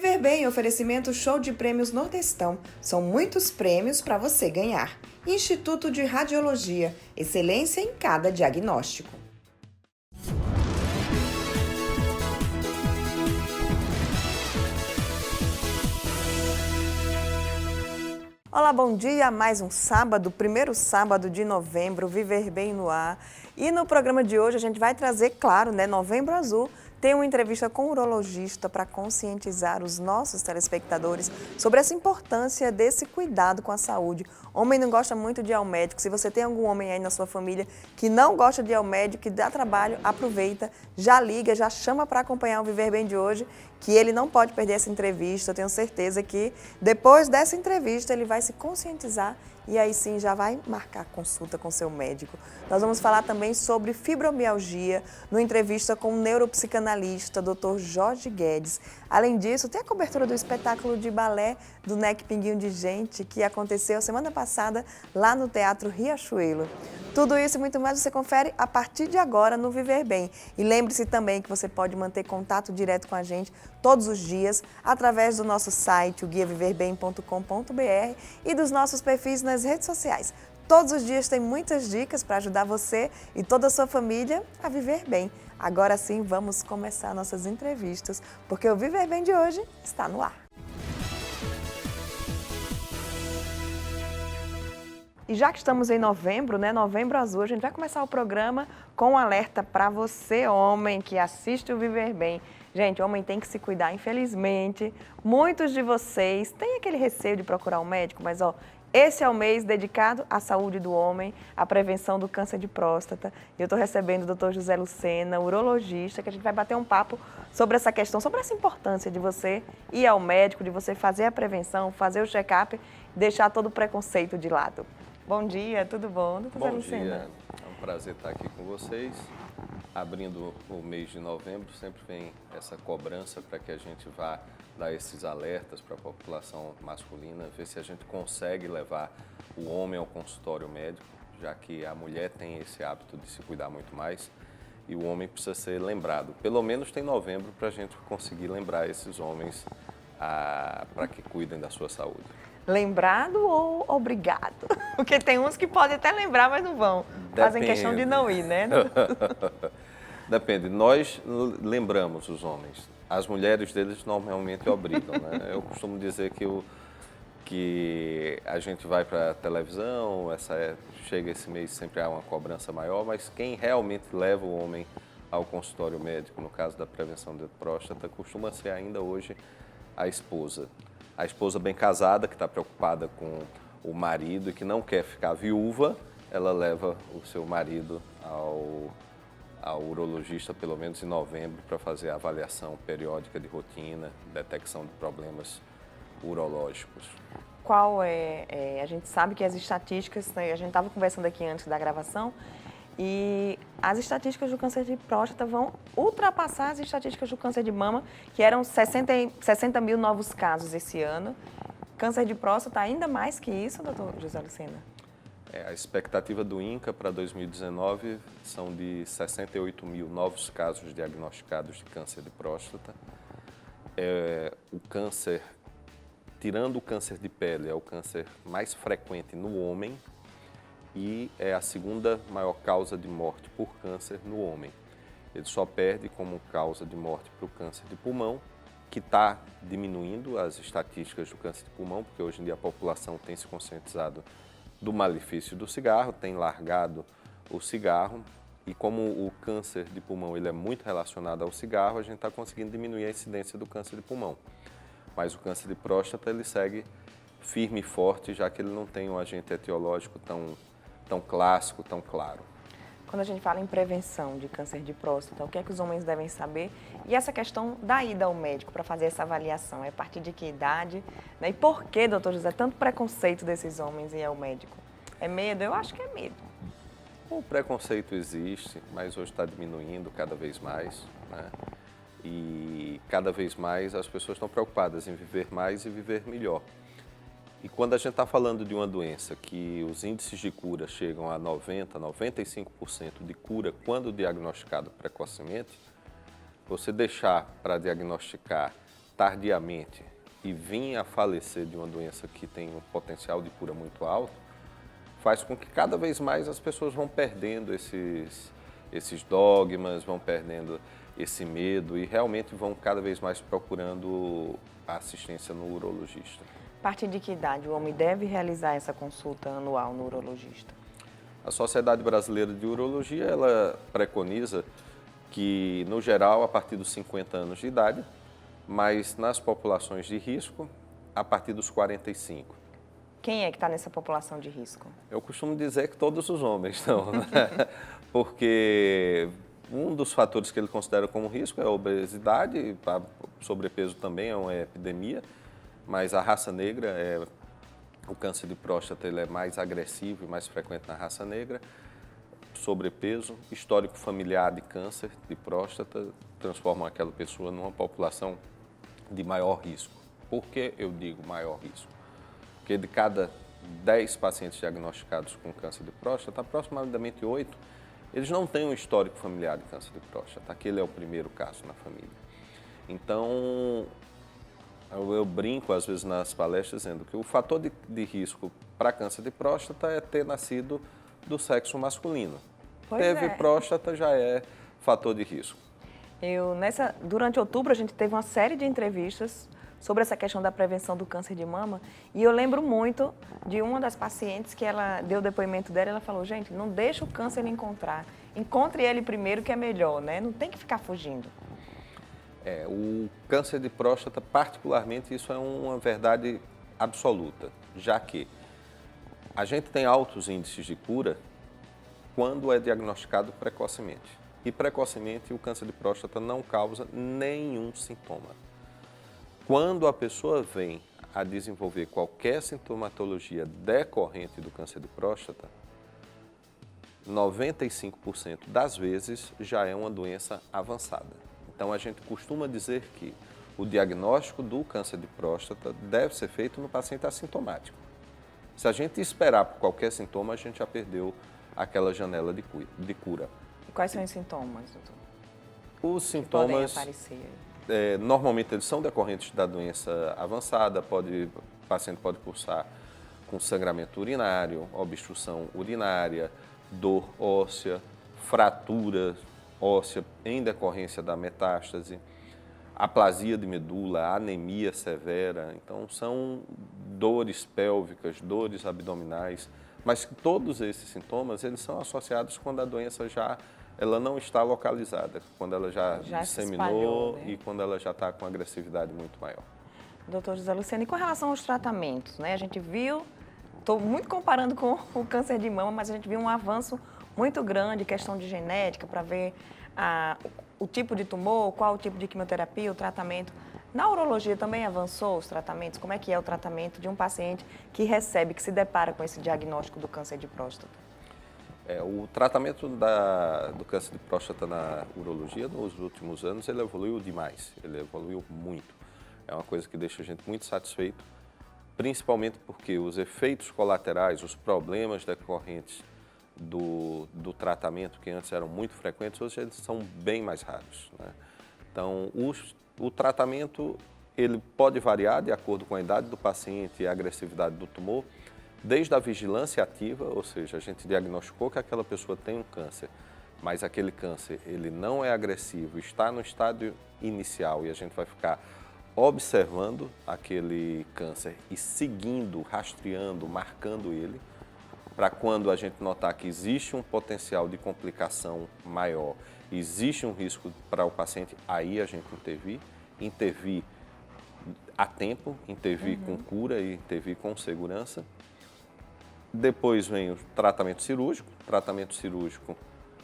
Viver Bem, oferecimento show de prêmios Nordestão. São muitos prêmios para você ganhar. Instituto de Radiologia, excelência em cada diagnóstico. Olá, bom dia. Mais um sábado, primeiro sábado de novembro, Viver Bem no ar. E no programa de hoje a gente vai trazer, claro, Novembro Azul. Tem uma entrevista com um urologista para conscientizar os nossos telespectadores sobre essa importância desse cuidado com a saúde. Homem não gosta muito de ir ao médico. Se você tem algum homem aí na sua família que não gosta de ir ao médico, que dá trabalho, aproveita, já liga, já chama para acompanhar o Viver Bem de hoje, que ele não pode perder essa entrevista. Eu tenho certeza que depois dessa entrevista ele vai se conscientizar e aí sim já vai marcar consulta com seu médico. Nós vamos falar também sobre fibromialgia, numa entrevista com o neuropsicanalista, Dr. Jorge Guedes. Além disso, tem a cobertura do espetáculo de balé do NEC Pinguinho de Gente, que aconteceu semana passada lá no Teatro Riachuelo. Tudo isso e muito mais você confere a partir de agora no Viver Bem. E lembre-se também que você pode manter contato direto com a gente todos os dias através do nosso site, o guiaviverbem.com.br e dos nossos perfis nas redes sociais. Todos os dias tem muitas dicas para ajudar você e toda a sua família a viver bem. Agora sim, vamos começar nossas entrevistas, porque o Viver Bem de hoje está no ar. E já que estamos em novembro, Novembro Azul, a gente vai começar o programa com um alerta para você, homem, que assiste o Viver Bem. Gente, o homem tem que se cuidar, infelizmente. Muitos de vocês têm aquele receio de procurar um médico, mas esse é o mês dedicado à saúde do homem, à prevenção do câncer de próstata. Eu estou recebendo o Dr. José Lucena, urologista, que a gente vai bater um papo sobre essa questão, sobre essa importância de você ir ao médico, de você fazer a prevenção, fazer o check-up, deixar todo o preconceito de lado. Bom dia, tudo bom, Dr. José Lucena? Bom dia, é um prazer estar aqui com vocês. Abrindo o mês de novembro, sempre vem essa cobrança para que a gente vá dar esses alertas para a população masculina, ver se a gente consegue levar o homem ao consultório médico, já que a mulher tem esse hábito de se cuidar muito mais e o homem precisa ser lembrado. Pelo menos tem novembro para a gente conseguir lembrar esses homens para que cuidem da sua saúde. Lembrado ou obrigado? Porque tem uns que podem até lembrar, mas não vão. Depende. Fazem questão de não ir, né? Depende. Nós lembramos os homens. As mulheres deles normalmente obrigam, né? Eu costumo dizer que a gente vai para a televisão, chega esse mês sempre há uma cobrança maior, mas quem realmente leva o homem ao consultório médico, no caso da prevenção de próstata, costuma ser ainda hoje a esposa. A esposa bem casada, que está preocupada com o marido e que não quer ficar viúva, ela leva o seu marido ao urologista, pelo menos em novembro, para fazer a avaliação periódica de rotina, detecção de problemas urológicos. A gente sabe que as estatísticas, a gente estava conversando aqui antes da gravação, e as estatísticas do câncer de próstata vão ultrapassar as estatísticas do câncer de mama, que eram 60 mil novos casos esse ano. Câncer de próstata ainda mais que isso, doutor José Lucena? A expectativa do INCA para 2019 são de 68 mil novos casos diagnosticados de câncer de próstata. O câncer, tirando o câncer de pele, é o câncer mais frequente no homem, e é a segunda maior causa de morte por câncer no homem. Ele só perde como causa de morte para o câncer de pulmão, que está diminuindo as estatísticas do câncer de pulmão, porque hoje em dia a população tem se conscientizado do malefício do cigarro, tem largado o cigarro, e como o câncer de pulmão ele é muito relacionado ao cigarro, a gente está conseguindo diminuir a incidência do câncer de pulmão. Mas o câncer de próstata ele segue firme e forte, já que ele não tem um agente etiológico tão clássico, tão claro. Quando a gente fala em prevenção de câncer de próstata, o que é que os homens devem saber? E essa questão da ida ao médico para fazer essa avaliação, é a partir de que idade? Né? E por que, doutor José, tanto preconceito desses homens em ir ao médico? É medo? Eu acho que é medo. O preconceito existe, mas hoje está diminuindo cada vez mais, né? E cada vez mais as pessoas estão preocupadas em viver mais e viver melhor. E quando a gente está falando de uma doença que os índices de cura chegam a 90%, 95% de cura quando diagnosticado precocemente, você deixar para diagnosticar tardiamente e vir a falecer de uma doença que tem um potencial de cura muito alto, faz com que cada vez mais as pessoas vão perdendo esses dogmas, vão perdendo esse medo e realmente vão cada vez mais procurando a assistência no urologista. A partir de que idade o homem deve realizar essa consulta anual no urologista? A Sociedade Brasileira de Urologia, ela preconiza que, no geral, a partir dos 50 anos de idade, mas nas populações de risco, a partir dos 45. Quem é que está nessa população de risco? Eu costumo dizer que todos os homens estão, né? Porque um dos fatores que ele considera como risco é a obesidade, o sobrepeso também é uma epidemia, mas a raça negra, o câncer de próstata ele é mais agressivo e mais frequente na raça negra. Sobrepeso, histórico familiar de câncer de próstata transformam aquela pessoa numa população de maior risco. Por que eu digo maior risco? Porque de cada 10 pacientes diagnosticados com câncer de próstata, aproximadamente 8, eles não têm um histórico familiar de câncer de próstata. Aquele é o primeiro caso na família. Então, eu brinco às vezes nas palestras dizendo que o fator de risco para câncer de próstata é ter nascido do sexo masculino. Teve próstata, já é fator de risco. Durante outubro, a gente teve uma série de entrevistas sobre essa questão da prevenção do câncer de mama e eu lembro muito de uma das pacientes que ela deu o depoimento dela, ela falou, gente, não deixa o câncer lhe encontrar, encontre ele primeiro que é melhor, né? Não tem que ficar fugindo. O câncer de próstata, particularmente, isso é uma verdade absoluta, já que a gente tem altos índices de cura quando é diagnosticado precocemente. E precocemente o câncer de próstata não causa nenhum sintoma. Quando a pessoa vem a desenvolver qualquer sintomatologia decorrente do câncer de próstata, 95% das vezes já é uma doença avançada. Então a gente costuma dizer que o diagnóstico do câncer de próstata deve ser feito no paciente assintomático. Se a gente esperar por qualquer sintoma, a gente já perdeu aquela janela de cura. E quais são os sintomas, doutor? Os sintomas, podem aparecer? Normalmente eles são decorrentes da doença avançada, o paciente pode cursar com sangramento urinário, obstrução urinária, dor óssea, fratura óssea em decorrência da metástase, aplasia de medula, anemia severa. Então, são dores pélvicas, dores abdominais, mas todos esses sintomas eles são associados quando a doença ela não está localizada, quando ela já disseminou, espalhou, né? E quando ela já está com agressividade muito maior. Doutor José Luciano, e com relação aos tratamentos, né? A gente viu, estou muito comparando com o câncer de mama, mas a gente viu um avanço muito grande, questão de genética, para ver o tipo de tumor, qual o tipo de quimioterapia, o tratamento. Na urologia também avançou os tratamentos? Como é que é o tratamento de um paciente que recebe, que se depara com esse diagnóstico do câncer de próstata? O tratamento do câncer de próstata na urologia nos últimos anos ele evoluiu demais, ele evoluiu muito. É uma coisa que deixa a gente muito satisfeito, principalmente porque os efeitos colaterais, os problemas decorrentes do tratamento, que antes eram muito frequentes, hoje eles são bem mais raros, né? Então, o tratamento ele pode variar de acordo com a idade do paciente e a agressividade do tumor, desde a vigilância ativa, ou seja, a gente diagnosticou que aquela pessoa tem um câncer, mas aquele câncer ele não é agressivo, está no estádio inicial e a gente vai ficar observando aquele câncer e seguindo, rastreando, marcando ele, para quando a gente notar que existe um potencial de complicação maior, existe um risco para o paciente, aí a gente intervir a tempo, intervir com cura e intervir com segurança. Depois vem o tratamento cirúrgico. O tratamento cirúrgico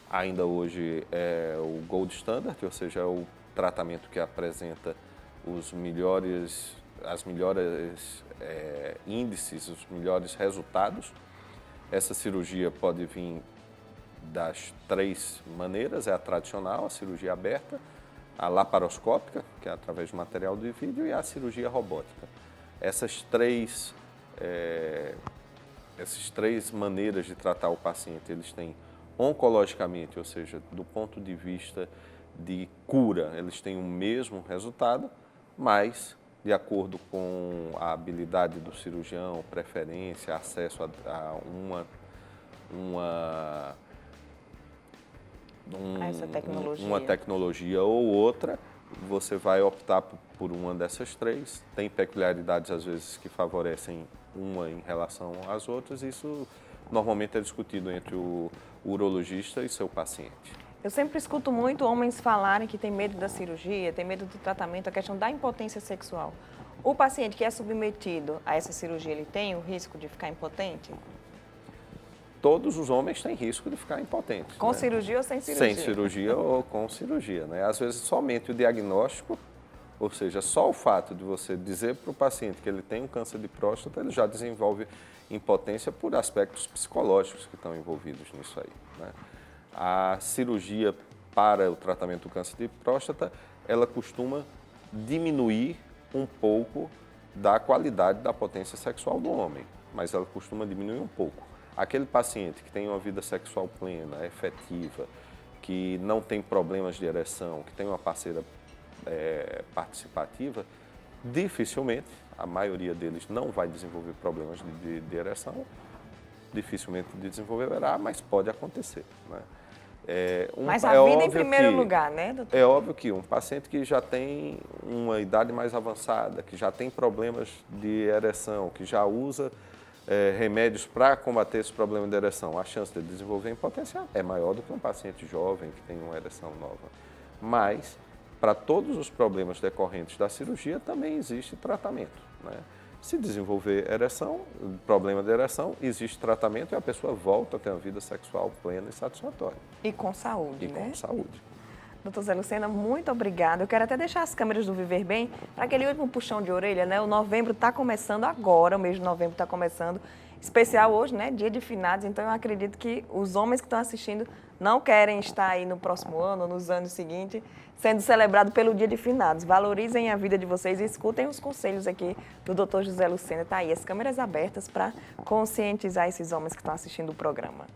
ainda hoje é o gold standard, ou seja, é o tratamento que apresenta os melhores índices, os melhores resultados. Essa cirurgia pode vir das 3 maneiras, é a tradicional, a cirurgia aberta, a laparoscópica, que é através do material de vídeo, e a cirurgia robótica. Essas três maneiras de tratar o paciente, eles têm oncologicamente, ou seja, do ponto de vista de cura, eles têm o mesmo resultado, mas, de acordo com a habilidade do cirurgião, preferência, acesso a uma tecnologia ou outra, você vai optar por uma dessas três. Tem peculiaridades, às vezes, que favorecem uma em relação às outras. Isso normalmente é discutido entre o urologista e seu paciente. Eu sempre escuto muito homens falarem que tem medo da cirurgia, tem medo do tratamento, a questão da impotência sexual. O paciente que é submetido a essa cirurgia, ele tem o risco de ficar impotente? Todos os homens têm risco de ficar impotentes. Com né? cirurgia ou sem cirurgia? Sem cirurgia ou com cirurgia. Né? Às vezes, somente o diagnóstico, ou seja, só o fato de você dizer para o paciente que ele tem um câncer de próstata, ele já desenvolve impotência por aspectos psicológicos que estão envolvidos nisso aí. Né? A cirurgia para o tratamento do câncer de próstata, ela costuma diminuir um pouco da qualidade da potência sexual do homem, mas ela costuma diminuir um pouco. Aquele paciente que tem uma vida sexual plena, efetiva, que não tem problemas de ereção, que tem uma parceira participativa, dificilmente, a maioria deles não vai desenvolver problemas de ereção, dificilmente desenvolverá, mas pode acontecer. Né? Mas a vida em primeiro lugar, né, doutor? É óbvio que um paciente que já tem uma idade mais avançada, que já tem problemas de ereção, que já usa remédios para combater esse problema de ereção, a chance de desenvolver impotência é maior do que um paciente jovem que tem uma ereção nova. Mas, para todos os problemas decorrentes da cirurgia, também existe tratamento. Né? Se desenvolver ereção, problema de ereção, existe tratamento e a pessoa volta a ter uma vida sexual plena e satisfatória. E com saúde, né? Com saúde. Doutor Zé Lucena, muito obrigada. Eu quero até deixar as câmeras do Viver Bem para aquele último puxão de orelha, né? O novembro está começando agora, o mês de novembro está começando. Especial hoje, né? Dia de finados, então eu acredito que os homens que estão assistindo não querem estar aí no próximo ano, nos anos seguintes, sendo celebrado pelo dia de finados. Valorizem a vida de vocês e escutem os conselhos aqui do Dr. José Lucena. Está aí as câmeras abertas para conscientizar esses homens que estão assistindo o programa.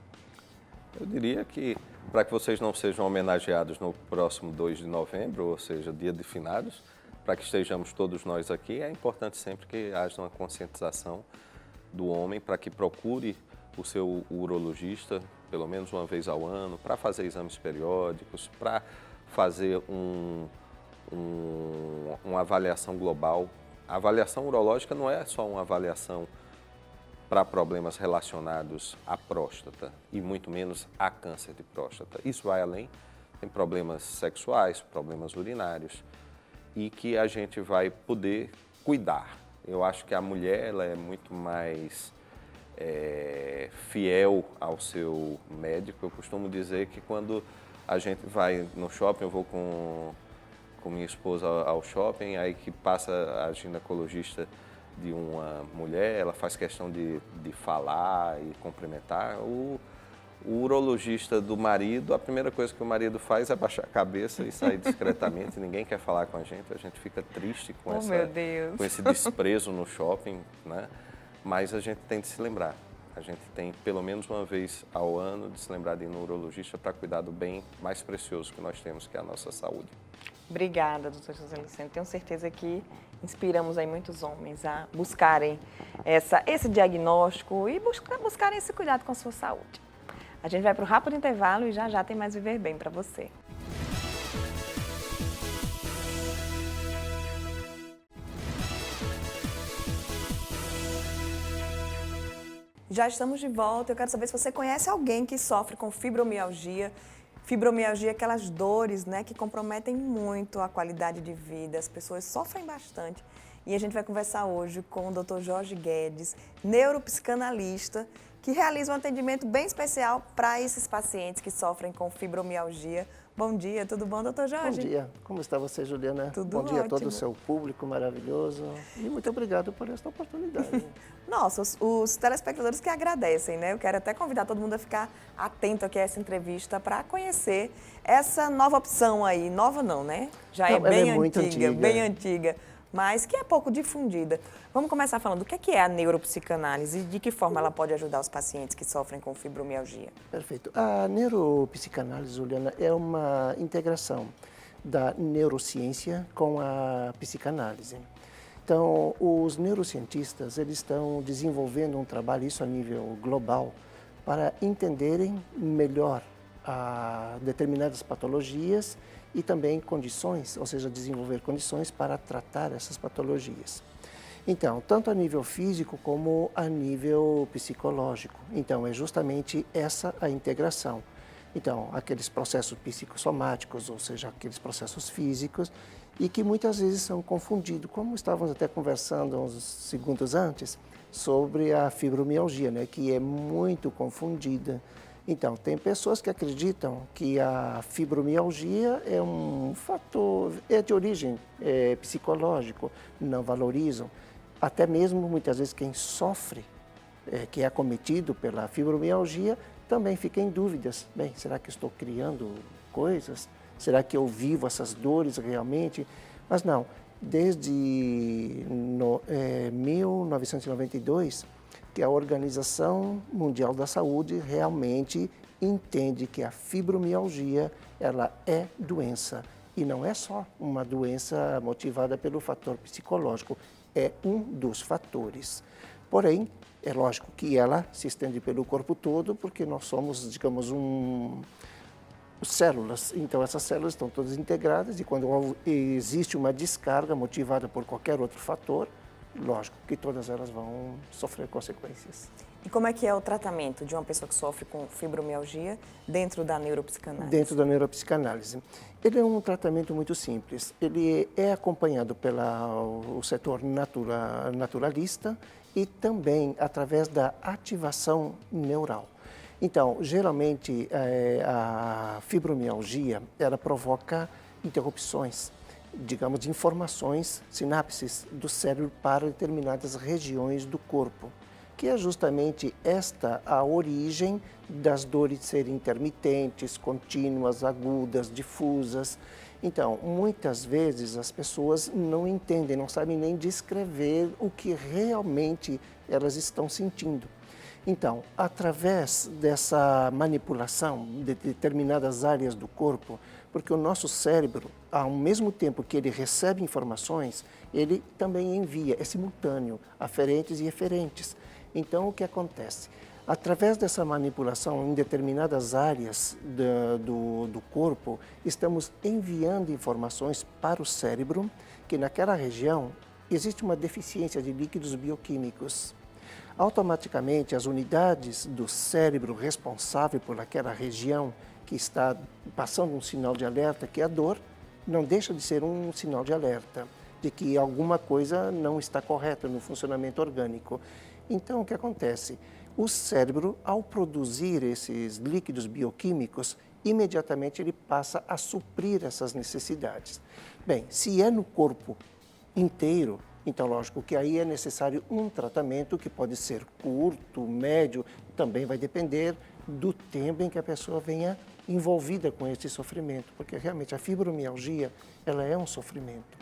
Eu diria que, para que vocês não sejam homenageados no próximo 2 de novembro, ou seja, dia de finados, para que estejamos todos nós aqui, é importante sempre que haja uma conscientização do homem para que procure o seu urologista pelo menos uma vez ao ano, para fazer exames periódicos, para fazer uma avaliação global. A avaliação urológica não é só uma avaliação para problemas relacionados à próstata e muito menos a câncer de próstata. Isso vai além, tem problemas sexuais, problemas urinários e que a gente vai poder cuidar. Eu acho que a mulher ela é muito mais fiel ao seu médico. Eu costumo dizer que quando a gente vai no shopping, eu vou com minha esposa ao shopping, aí que passa a ginecologista de uma mulher, ela faz questão de falar e cumprimentar. O urologista do marido, a primeira coisa que o marido faz é baixar a cabeça e sair discretamente, ninguém quer falar com a gente fica triste com, com esse desprezo no shopping, né? Mas a gente tem de se lembrar, a gente tem pelo menos uma vez ao ano de se lembrar de ir no urologista para cuidar do bem mais precioso que nós temos, que é a nossa saúde. Obrigada, doutor José Lucena. Tenho certeza que inspiramos aí muitos homens a buscarem esse diagnóstico e buscarem esse cuidado com a sua saúde. A gente vai para o rápido intervalo e já já tem mais Viver Bem para você. Já estamos de volta. Eu quero saber se você conhece alguém que sofre com fibromialgia. Fibromialgia é aquelas dores, né, que comprometem muito a qualidade de vida. As pessoas sofrem bastante. E a gente vai conversar hoje com o Dr. Jorge Guedes, neuropsicanalista, que realiza um atendimento bem especial para esses pacientes que sofrem com fibromialgia. Bom dia, tudo bom, doutor Jorge? Bom dia. Como está você, Juliana? Tudo Bom dia ótimo. a todo o seu público maravilhoso e muito obrigado por esta oportunidade. Nossa, os telespectadores que agradecem, né? Eu quero até convidar todo mundo a ficar atento aqui a essa entrevista para conhecer essa nova opção aí. Nova não, né? Já Não, é bem muito antiga, bem antiga, mas que é pouco difundida. Vamos começar falando do que é a neuropsicanálise e de que forma ela pode ajudar os pacientes que sofrem com fibromialgia. Perfeito. A neuropsicanálise, Juliana, é uma integração da neurociência com a psicanálise. Então, os neurocientistas, eles estão desenvolvendo um trabalho, isso a nível global, para entenderem melhor determinadas patologias e também condições, ou seja, desenvolver condições para tratar essas patologias. Então, tanto a nível físico como a nível psicológico. Então, é justamente essa a integração. Então, aqueles processos psicossomáticos, ou seja, aqueles processos físicos, e que muitas vezes são confundidos, como estávamos até conversando uns segundos antes, sobre a fibromialgia, né, que é muito confundida. Então, tem pessoas que acreditam que a fibromialgia é um fator, é de origem psicológico, não valorizam. Até mesmo, muitas vezes, quem sofre, que é acometido pela fibromialgia, também fica em dúvidas. Bem, será que estou criando coisas? Será que eu vivo essas dores realmente? Mas não, desde 1992, que a Organização Mundial da Saúde realmente entende que a fibromialgia ela é doença. E não é só uma doença motivada pelo fator psicológico, é um dos fatores. Porém, é lógico que ela se estende pelo corpo todo, porque nós somos, digamos, células. Então, essas células estão todas integradas e quando existe uma descarga motivada por qualquer outro fator, lógico que todas elas vão sofrer consequências. E como é que é o tratamento de uma pessoa que sofre com fibromialgia dentro da neuropsicanálise? Dentro da neuropsicanálise. Ele é um tratamento muito simples. Ele é acompanhado pelo setor naturalista e também através da ativação neural. Então, geralmente, a fibromialgia, ela provoca interrupções, digamos, de informações, sinapses do cérebro para determinadas regiões do corpo, que é justamente esta a origem das dores serem intermitentes, contínuas, agudas, difusas. Então, muitas vezes as pessoas não entendem, não sabem nem descrever o que realmente elas estão sentindo. Então, através dessa manipulação de determinadas áreas do corpo, porque o nosso cérebro, ao mesmo tempo que ele recebe informações, ele também envia, é simultâneo, aferentes e eferentes. Então, o que acontece? Através dessa manipulação em determinadas áreas do corpo, estamos enviando informações para o cérebro que naquela região existe uma deficiência de líquidos bioquímicos. Automaticamente, as unidades do cérebro responsável por aquela região que está passando um sinal de alerta, que é a dor, não deixa de ser um sinal de alerta, de que alguma coisa não está correta no funcionamento orgânico. Então, o que acontece? O cérebro, ao produzir esses líquidos bioquímicos, imediatamente ele passa a suprir essas necessidades. Bem, se é no corpo inteiro, então, lógico que aí é necessário um tratamento que pode ser curto, médio, também vai depender do tempo em que a pessoa venha envolvida com esse sofrimento, porque realmente a fibromialgia, ela é um sofrimento.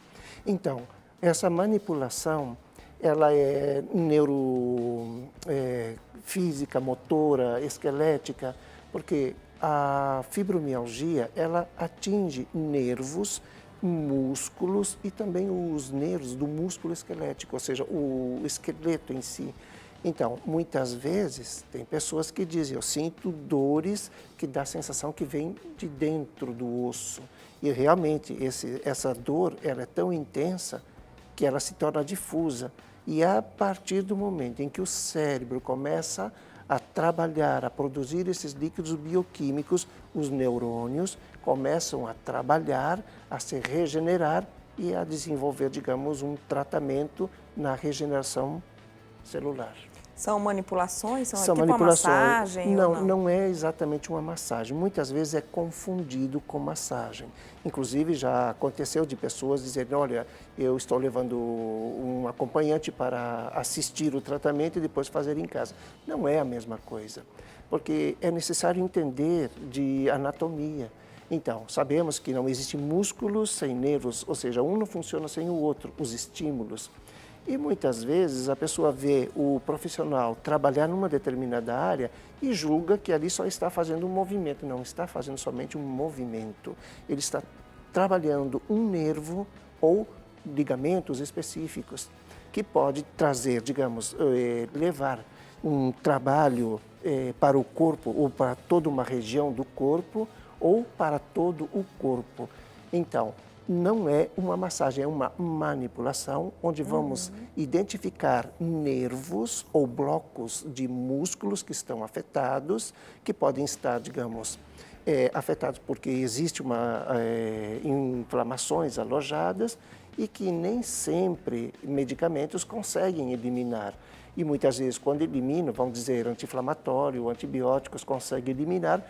Então, essa manipulação, ela é física, motora, esquelética, porque a fibromialgia, ela atinge nervos, músculos e também os nervos do músculo esquelético, ou seja, o esqueleto em si. Então, muitas vezes, tem pessoas que dizem, eu sinto dores que dá a sensação que vem de dentro do osso. E realmente, essa dor, ela é tão intensa que ela se torna difusa. E a partir do momento em que o cérebro começa a trabalhar, a produzir esses líquidos bioquímicos, os neurônios começam a trabalhar, a se regenerar e a desenvolver, digamos, um tratamento na regeneração celular. São manipulações? São tipo manipulações. Uma massagem? Não é exatamente uma massagem. Muitas vezes é confundido com massagem. Inclusive, já aconteceu de pessoas dizerem, olha, eu estou levando um acompanhante para assistir o tratamento e depois fazer em casa. Não é a mesma coisa, porque é necessário entender de anatomia. Então, sabemos que não existe músculos sem nervos, ou seja, um não funciona sem o outro, os estímulos. E muitas vezes a pessoa vê o profissional trabalhar numa determinada área e julga que ali só está fazendo um movimento. Não está fazendo somente um movimento. Ele está trabalhando um nervo ou ligamentos específicos, que pode trazer, digamos, levar um trabalho para o corpo ou para toda uma região do corpo ou para todo o corpo. Então, não é uma massagem, é uma manipulação onde vamos identificar nervos ou blocos de músculos que estão afetados, que podem estar, digamos, afetados porque existe inflamações alojadas e que nem sempre medicamentos conseguem eliminar. E muitas vezes, quando eliminam, vamos dizer, anti-inflamatório, antibióticos conseguem eliminar,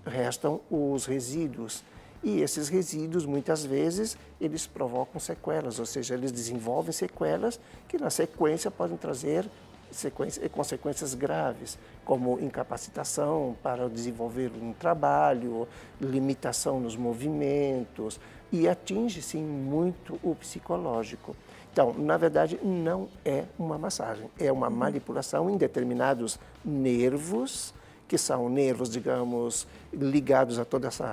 restam os resíduos. E esses resíduos, muitas vezes, eles provocam sequelas, ou seja, eles desenvolvem sequelas que, na sequência, podem trazer consequências graves, como incapacitação para desenvolver um trabalho, limitação nos movimentos, e atinge, sim, muito o psicológico. Então, na verdade, não é uma massagem, é uma manipulação em determinados nervos, que são nervos, digamos, ligados a todo esse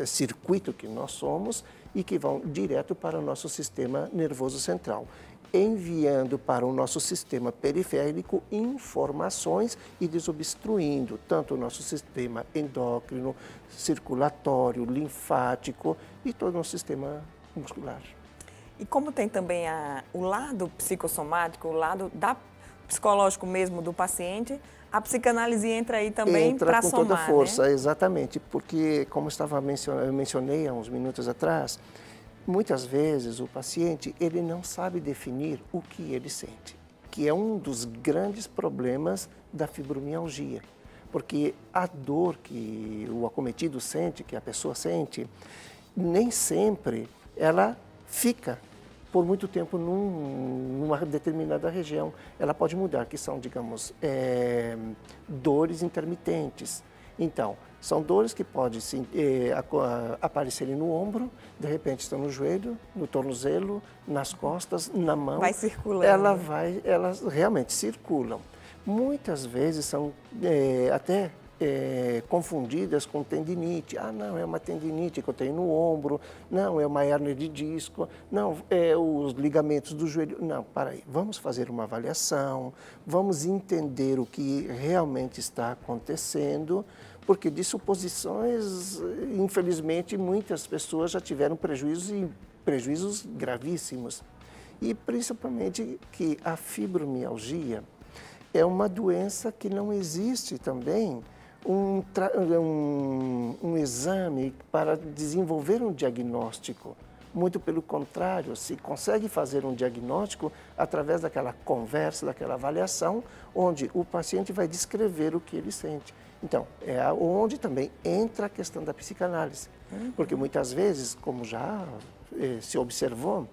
circuito que nós somos e que vão direto para o nosso sistema nervoso central, enviando para o nosso sistema periférico informações e desobstruindo tanto o nosso sistema endócrino, circulatório, linfático e todo o nosso sistema muscular. E como tem também o lado psicossomático, o lado psicológico mesmo do paciente, a psicanálise entra aí também para somar, com toda a força, né? Exatamente, porque, como eu mencionei há uns minutos atrás, muitas vezes o paciente ele não sabe definir o que ele sente, que é um dos grandes problemas da fibromialgia, porque a dor que o acometido sente, que a pessoa sente, nem sempre ela fica por muito tempo numa determinada região. Ela pode mudar, que são, digamos, dores intermitentes. Então, são dores que podem aparecerem no ombro, de repente estão no joelho, no tornozelo, nas costas, na mão. Vai circulando. Elas realmente circulam. Muitas vezes são até confundidas com tendinite. Ah, não, é uma tendinite que eu tenho no ombro. Não, é uma hérnia de disco. Não, é os ligamentos do joelho. Não, para aí. Vamos fazer uma avaliação, vamos entender o que realmente está acontecendo, porque de suposições, infelizmente, muitas pessoas já tiveram prejuízos gravíssimos. E principalmente que a fibromialgia é uma doença que não existe também um exame para desenvolver um diagnóstico. Muito pelo contrário, se consegue fazer um diagnóstico através daquela conversa, daquela avaliação, onde o paciente vai descrever o que ele sente. Então, é onde também entra a questão da psicanálise. Porque muitas vezes, como já se observou,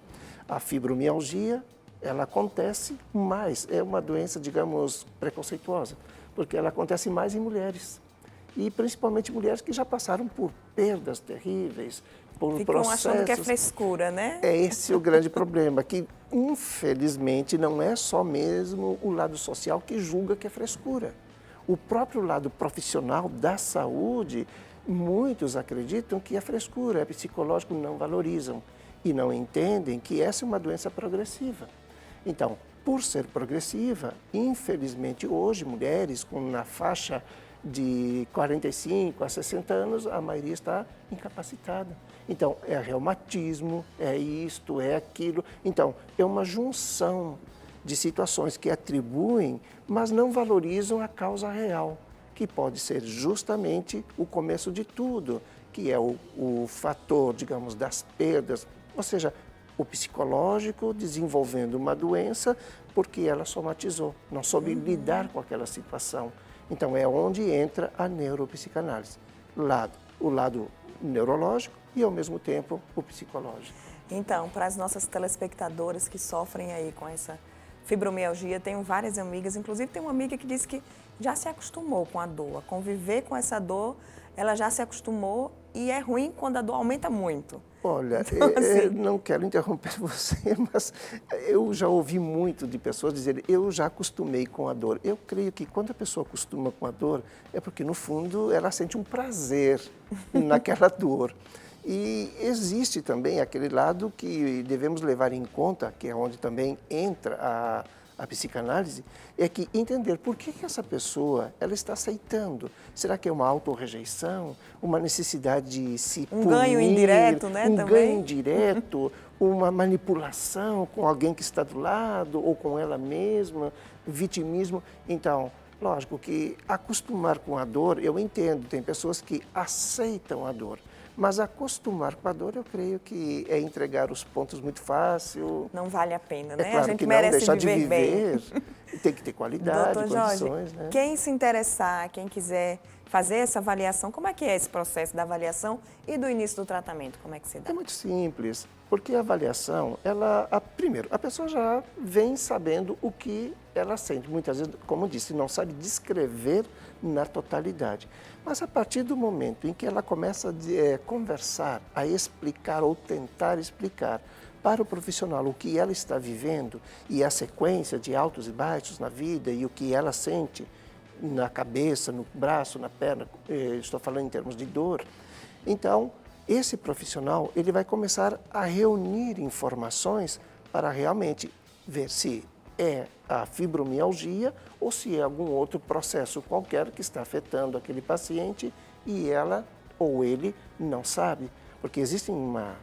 a fibromialgia, ela acontece mais, é uma doença, digamos, preconceituosa, porque ela acontece mais em mulheres. E principalmente mulheres que já passaram por perdas terríveis, por Ficam processos. achando que é frescura, né? É esse o grande problema, que infelizmente não é só mesmo o lado social que julga que é frescura. O próprio lado profissional da saúde, muitos acreditam que é frescura, é psicológico, não valorizam e não entendem que essa é uma doença progressiva. Então, por ser progressiva, infelizmente hoje mulheres na faixa de 45 a 60 anos, a maioria está incapacitada. Então, é reumatismo, é isto, é aquilo. Então, é uma junção de situações que atribuem, mas não valorizam a causa real, que pode ser justamente o começo de tudo, que é o fator, digamos, das perdas, ou seja, o psicológico desenvolvendo uma doença porque ela somatizou, não soube lidar com aquela situação. Então, é onde entra a neuropsicanálise. O lado neurológico e, ao mesmo tempo, o psicológico. Então, para as nossas telespectadoras que sofrem aí com essa fibromialgia, tenho várias amigas, inclusive tem uma amiga que disse que já se acostumou com a dor, a conviver com essa dor, ela já se acostumou e é ruim quando a dor aumenta muito. Olha, Então, assim, não quero interromper você, mas eu já ouvi muito de pessoas dizerem, eu já acostumei com a dor. Eu creio que quando a pessoa acostuma com a dor, é porque no fundo ela sente um prazer naquela dor. E existe também aquele lado que devemos levar em conta, que é onde também entra a psicanálise, é que entender por que essa pessoa ela está aceitando. Será que é uma autorrejeição, uma necessidade de se punir, ganho indireto, né, um também? ganho indireto, uma manipulação com alguém que está do lado ou com ela mesma, vitimismo. Então, lógico que acostumar com a dor, eu entendo, tem pessoas que aceitam a dor. Mas acostumar com a dor, eu creio que é entregar os pontos muito fácil. Não vale a pena, né? É claro A gente que merece não deixar viver de viver, tem que ter qualidade, Doutor Jorge, condições, né? quem se interessar, quem quiser fazer essa avaliação, como é que é esse processo da avaliação e do início do tratamento? Como é que se dá? É muito simples, porque a avaliação, primeiro, a pessoa já vem sabendo o que ela sente. Muitas vezes, como eu disse, não sabe descrever na totalidade. Mas a partir do momento em que ela começa a conversar, a explicar ou tentar explicar para o profissional o que ela está vivendo e a sequência de altos e baixos na vida e o que ela sente na cabeça, no braço, na perna, estou falando em termos de dor. Então, esse profissional ele vai começar a reunir informações para realmente ver se é a fibromialgia ou se é algum outro processo qualquer que está afetando aquele paciente e ela ou ele não sabe. Porque existe uma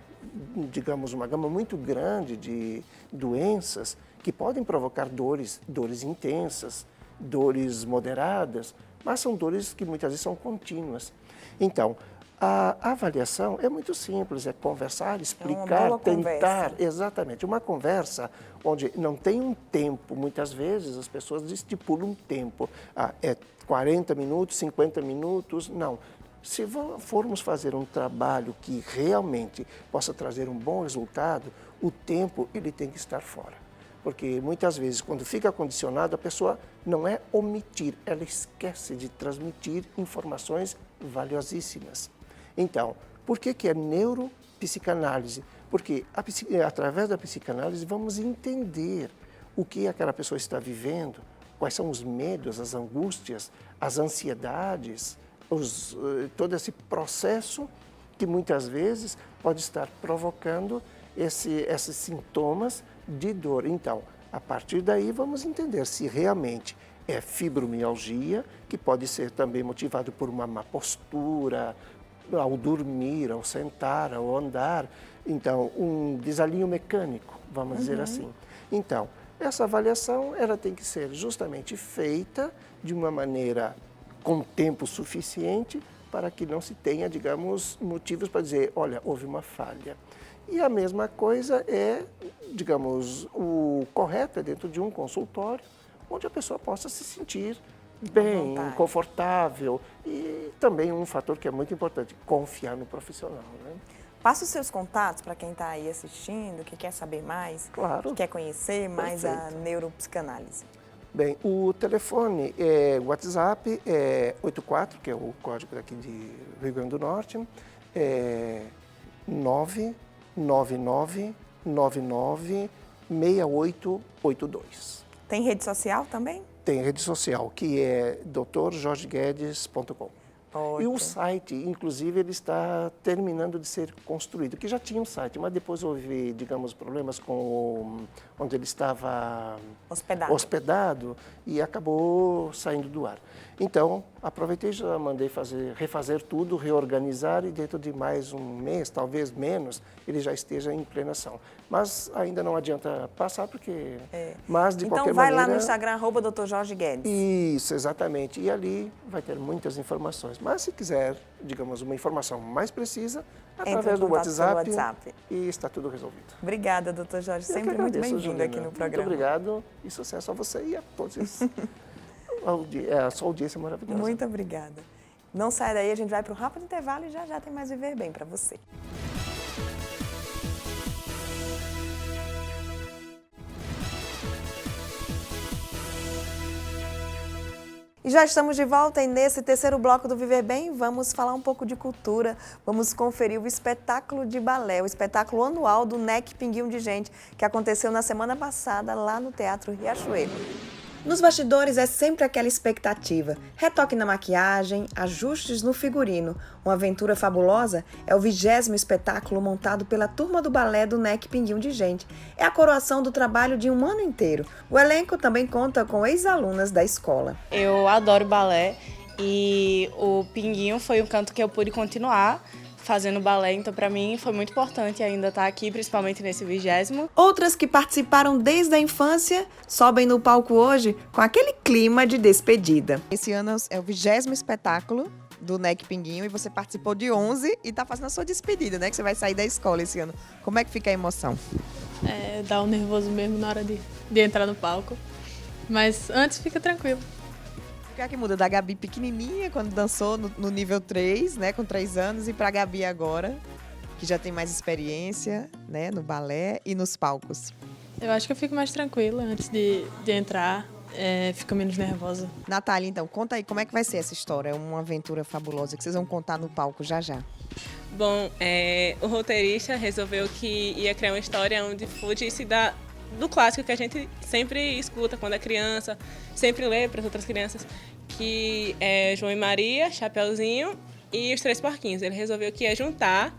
gama muito grande de doenças que podem provocar dores intensas, dores moderadas, mas são dores que muitas vezes são contínuas. Então, a avaliação é muito simples, é conversar, explicar, tentar, exatamente, uma conversa onde não tem um tempo, muitas vezes as pessoas estipulam um tempo, é 40 minutos, 50 minutos, não. Se formos fazer um trabalho que realmente possa trazer um bom resultado, o tempo ele tem que estar fora. Porque muitas vezes, quando fica condicionado, a pessoa não é omitir, ela esquece de transmitir informações valiosíssimas. Então, por que é neuropsicanálise? Porque através da psicanálise vamos entender o que aquela pessoa está vivendo, quais são os medos, as angústias, as ansiedades, todo esse processo que muitas vezes pode estar provocando esses sintomas de dor. Então, a partir daí vamos entender se realmente é fibromialgia, que pode ser também motivado por uma má postura, ao dormir, ao sentar, ao andar. Então, um desalinho mecânico, vamos dizer assim. Então, essa avaliação ela tem que ser justamente feita de uma maneira com tempo suficiente para que não se tenha, digamos, motivos para dizer, olha, houve uma falha. E a mesma coisa é, digamos, o correto é dentro de um consultório, onde a pessoa possa se sentir bem, confortável. E também um fator que é muito importante, confiar no profissional, né? Passa os seus contatos para quem está aí assistindo, que quer saber mais, claro, que quer conhecer mais a neuropsicanálise. Bem, o telefone, o WhatsApp é 84, que é o código daqui de Rio Grande do Norte, 999996882. Tem rede social também? Tem rede social, que é drjorgeguedes.com. E o site, inclusive, ele está terminando de ser construído, que já tinha um site, mas depois houve, digamos, problemas com onde ele estava hospedado e acabou saindo do ar. Então, aproveitei e já mandei refazer tudo, reorganizar e dentro de mais um mês, talvez menos, ele já esteja em plena ação. Mas ainda não adianta passar porque... Mas, de qualquer maneira... Então, vai lá no Instagram, @Dr. Jorge Guedes. Isso, exatamente. E ali vai ter muitas informações. Mas se quiser, digamos, uma informação mais precisa, através do WhatsApp, e está tudo resolvido. Obrigada, doutor Jorge. Sempre muito bem-vindo aqui no programa. Muito obrigado e sucesso a você e a todos. A sua audiência maravilhosa. Muito obrigada. Não sai daí, a gente vai para um rápido intervalo e já tem mais Viver Bem para você. E já estamos de volta e nesse terceiro bloco do Viver Bem vamos falar um pouco de cultura, vamos conferir o espetáculo de balé, o espetáculo anual do NEC Pinguinho de Gente, que aconteceu na semana passada lá no Teatro Riachuelo. Nos bastidores é sempre aquela expectativa. Retoque na maquiagem, ajustes no figurino. Uma aventura fabulosa é o 20º espetáculo montado pela turma do balé do NEC Pinguim de Gente. É a coroação do trabalho de um ano inteiro. O elenco também conta com ex-alunas da escola. Eu adoro balé e o Pinguinho foi um canto que eu pude continuar fazendo balé, então para mim foi muito importante ainda estar aqui, principalmente nesse 20º. Outras que participaram desde a infância sobem no palco hoje com aquele clima de despedida. Esse ano é o 20º espetáculo do NEC Pinguinho e você participou de 11 e está fazendo a sua despedida, né? Que você vai sair da escola esse ano. Como é que fica a emoção? Dá um nervoso mesmo na hora de entrar no palco, mas antes fica tranquilo. O que é que muda da Gabi pequenininha, quando dançou no nível 3, né, com 3 anos, e para a Gabi agora, que já tem mais experiência, né, no balé e nos palcos? Eu acho que eu fico mais tranquila antes de entrar, fico menos nervosa. Natália, então, conta aí como é que vai ser essa história, é uma aventura fabulosa que vocês vão contar no palco já já. Bom, o roteirista resolveu que ia criar uma história onde fugisse do clássico que a gente sempre escuta quando é criança, sempre lê para as outras crianças, que é João e Maria, Chapeuzinho e os Três Porquinhos. Ele resolveu que ia juntar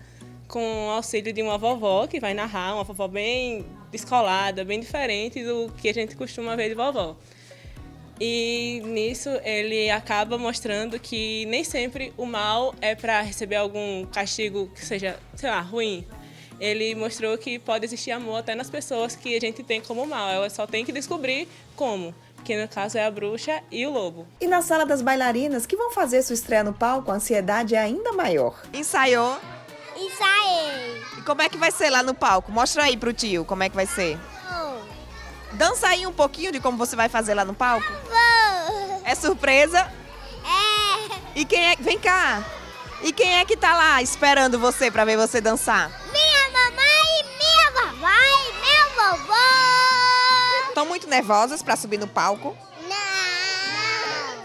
com o auxílio de uma vovó, que vai narrar, uma vovó bem descolada, bem diferente do que a gente costuma ver de vovó. E nisso ele acaba mostrando que nem sempre o mal é para receber algum castigo que seja, sei lá, ruim. Ele mostrou que pode existir amor até nas pessoas que a gente tem como mal. Ela só tem que descobrir como, que no caso é a bruxa e o lobo. E na sala das bailarinas, que vão fazer sua estreia no palco, a ansiedade é ainda maior. Ensaiou? Ensaiei. E como é que vai ser lá no palco? Mostra aí pro tio como é que vai ser. Dança aí um pouquinho de como você vai fazer lá no palco. Vou. É surpresa? É. E quem é... Vem cá. E quem é que tá lá esperando você pra ver você dançar? Minha mamãe, minha vovó e meu vovô. Estão muito nervosas pra subir no palco? Não.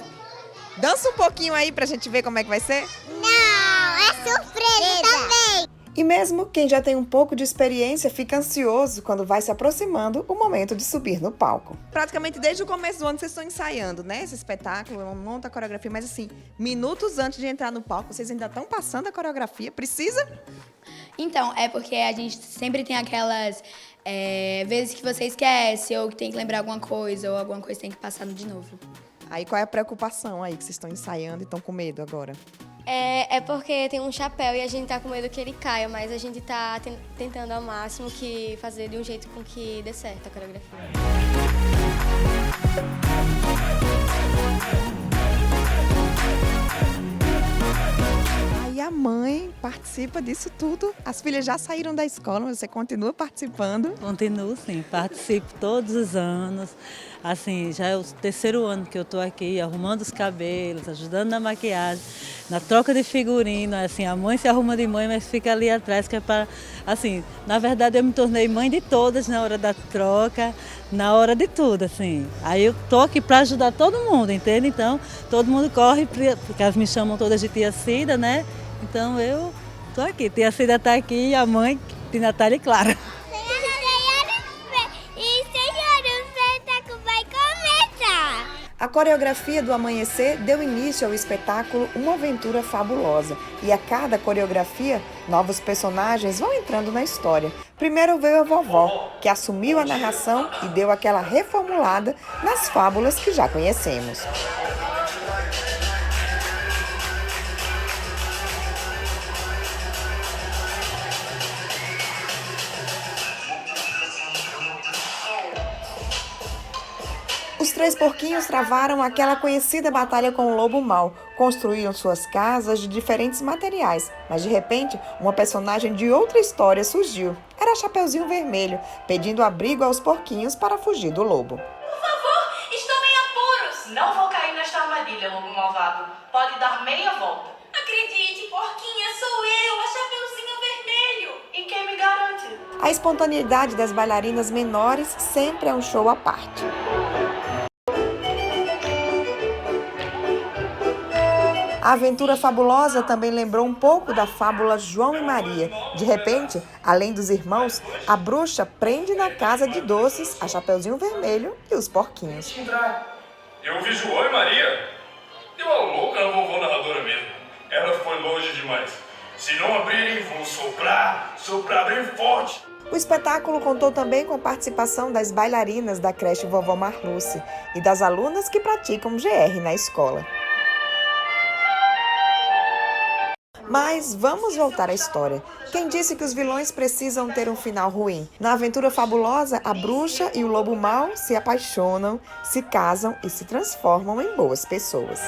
Dança um pouquinho aí pra gente ver como é que vai ser. Não, é surpresa também. E mesmo quem já tem um pouco de experiência fica ansioso quando vai se aproximando o momento de subir no palco. Praticamente desde o começo do ano vocês estão ensaiando, né? Esse espetáculo, monta a coreografia, mas assim, minutos antes de entrar no palco, vocês ainda estão passando a coreografia? Precisa? Então, é porque a gente sempre tem aquelas vezes que você esquece, ou que tem que lembrar alguma coisa, ou alguma coisa tem que passar de novo. Aí qual é a preocupação aí que vocês estão ensaiando e estão com medo agora? É porque tem um chapéu e a gente tá com medo que ele caia, mas a gente tá tentando ao máximo que fazer de um jeito com que dê certo a coreografia. Aí a mãe participa disso tudo. As filhas já saíram da escola, mas você continua participando? Continuo, sim. Participo todos os anos. Assim, já é o 3º ano que eu estou aqui, arrumando os cabelos, ajudando na maquiagem, na troca de figurino. Assim, a mãe se arruma de mãe, mas fica ali atrás, que é para... Assim, na verdade, eu me tornei mãe de todas na hora da troca, na hora de tudo, assim. Aí eu tô aqui para ajudar todo mundo, entende? Então, todo mundo corre, porque elas me chamam todas de Tia Cida, né? Então, eu tô aqui. Tia Cida tá aqui e a mãe de Natália e Clara. A coreografia do Amanhecer deu início ao espetáculo Uma Aventura Fabulosa. E a cada coreografia, novos personagens vão entrando na história. Primeiro veio a vovó, que assumiu a narração e deu aquela reformulada nas fábulas que já conhecemos. Os Três Porquinhos travaram aquela conhecida batalha com o Lobo Mau, construíram suas casas de diferentes materiais, mas de repente uma personagem de outra história surgiu. Era Chapeuzinho Vermelho, pedindo abrigo aos porquinhos para fugir do lobo. Por favor, estou em apuros! Não vou cair nesta armadilha, lobo malvado. Pode dar meia volta. Acredite, porquinha, sou eu, a Chapeuzinho Vermelho. E quem me garante? A espontaneidade das bailarinas menores sempre é um show à parte. A aventura fabulosa também lembrou um pouco da fábula João e Maria. De repente, além dos irmãos, a bruxa prende na casa de doces a Chapeuzinho Vermelho e os porquinhos. Eu vi João e Maria. Deu a louca na vovó narradora mesmo. Ela foi longe demais. Se não abrirem, vou soprar bem forte. O espetáculo contou também com a participação das bailarinas da creche Vovó Marluce e das alunas que praticam GR na escola. Mas vamos voltar à história. Quem disse que os vilões precisam ter um final ruim? Na aventura fabulosa, a bruxa e o lobo mau se apaixonam, se casam e se transformam em boas pessoas.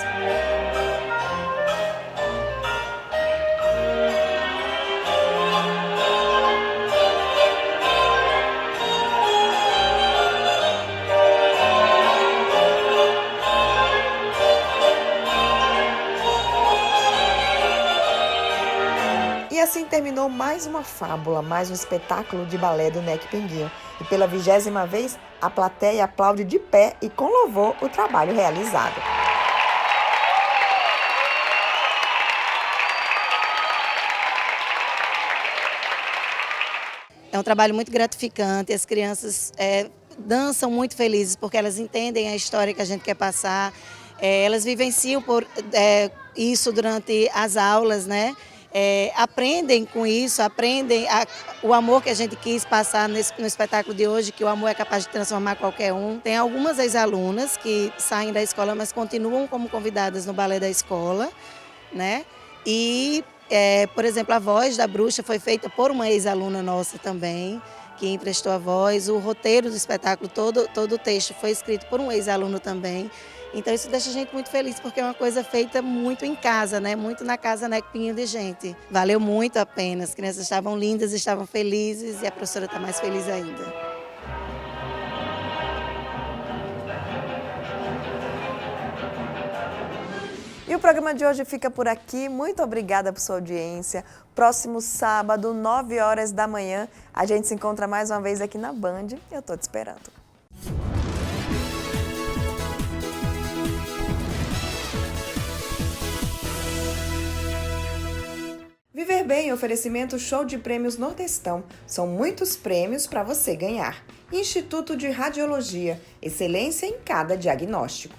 E assim terminou mais uma fábula, mais um espetáculo de balé do NEC Pinguinho. E pela 20ª vez, a plateia aplaude de pé e com louvor o trabalho realizado. É um trabalho muito gratificante, as crianças dançam muito felizes porque elas entendem a história que a gente quer passar, elas vivenciam isso durante as aulas, né? Aprendem com isso, aprendem o amor que a gente quis passar no espetáculo de hoje, que o amor é capaz de transformar qualquer um. Tem algumas ex-alunas que saem da escola, mas continuam como convidadas no balé da escola, né? E, por exemplo, a voz da bruxa foi feita por uma ex-aluna nossa também, que emprestou a voz. O roteiro do espetáculo, todo o texto foi escrito por um ex-aluno também. Então isso deixa a gente muito feliz, porque é uma coisa feita muito em casa, né? Muito na casa NEC Pinguinho de gente. Valeu muito a pena, as crianças estavam lindas, estavam felizes e a professora está mais feliz ainda. E o programa de hoje fica por aqui. Muito obrigada por sua audiência. Próximo sábado, 9 horas da manhã, a gente se encontra mais uma vez aqui na Band. Eu estou te esperando. Viver Bem, oferecimento show de prêmios Nordestão. São muitos prêmios para você ganhar. Instituto de Radiologia, excelência em cada diagnóstico.